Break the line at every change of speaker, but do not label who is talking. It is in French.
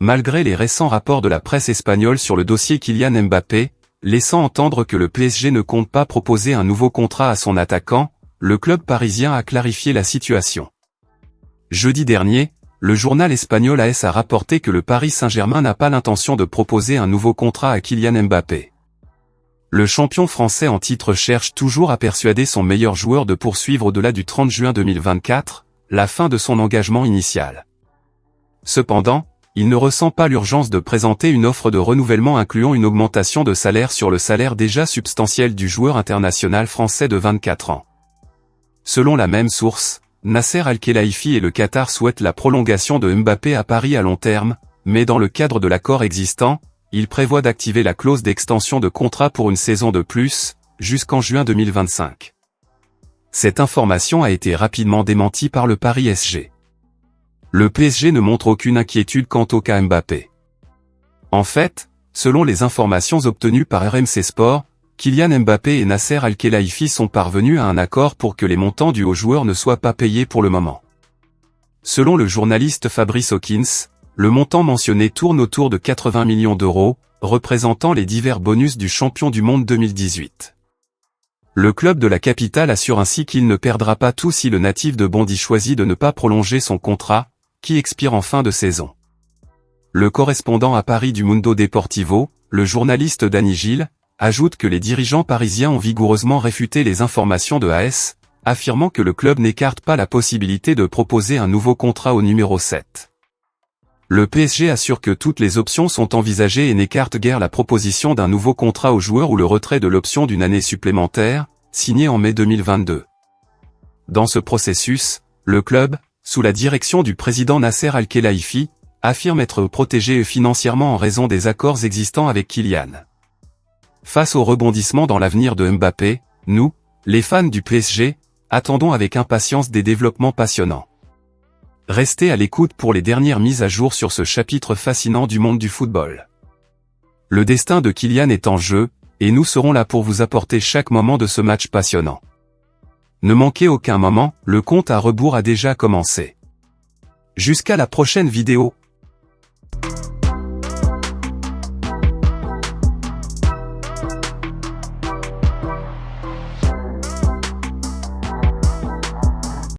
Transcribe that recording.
malgré les récents rapports de la presse espagnole sur le dossier Kylian Mbappé, laissant entendre que le PSG ne compte pas proposer un nouveau contrat à son attaquant, le club parisien a clarifié la situation. Jeudi dernier, le journal espagnol AS a rapporté que le Paris Saint-Germain n'a pas l'intention de proposer un nouveau contrat à Kylian Mbappé. Le champion français en titre cherche toujours à persuader son meilleur joueur de poursuivre au-delà du 30 juin 2024, la fin de son engagement initial. Cependant, il ne ressent pas l'urgence de présenter une offre de renouvellement incluant une augmentation de salaire sur le salaire déjà substantiel du joueur international français de 24 ans. Selon la même source, Nasser Al-Khelaifi et le Qatar souhaitent la prolongation de Mbappé à Paris à long terme, mais dans le cadre de l'accord existant, il prévoit d'activer la clause d'extension de contrat pour une saison de plus, jusqu'en juin 2025. Cette information a été rapidement démentie par le Paris SG. Le PSG ne montre aucune inquiétude quant au cas Mbappé. En fait, selon les informations obtenues par RMC Sport, Kylian Mbappé et Nasser Al-Khelaifi sont parvenus à un accord pour que les montants dus aux joueurs ne soient pas payés pour le moment. Selon le journaliste Fabrice Hawkins, le montant mentionné tourne autour de 80 millions d'euros, représentant les divers bonus du champion du monde 2018. Le club de la capitale assure ainsi qu'il ne perdra pas tout si le natif de Bondy choisit de ne pas prolonger son contrat, qui expire en fin de saison. Le correspondant à Paris du Mundo Deportivo, le journaliste Dany Gilles, ajoute que les dirigeants parisiens ont vigoureusement réfuté les informations de AS, affirmant que le club n'écarte pas la possibilité de proposer un nouveau contrat au numéro 7. Le PSG assure que toutes les options sont envisagées et n'écarte guère la proposition d'un nouveau contrat au joueur ou le retrait de l'option d'une année supplémentaire, signée en mai 2022. Dans ce processus, le club, sous la direction du président Nasser Al-Khelaifi, affirme être protégé financièrement en raison des accords existants avec Kylian. Face au rebondissement dans l'avenir de Mbappé, nous, les fans du PSG, attendons avec impatience des développements passionnants. Restez à l'écoute pour les dernières mises à jour sur ce chapitre fascinant du monde du football. Le destin de Kylian est en jeu, et nous serons là pour vous apporter chaque moment de ce match passionnant. Ne manquez aucun moment, le compte à rebours a déjà commencé. Jusqu'à la prochaine vidéo.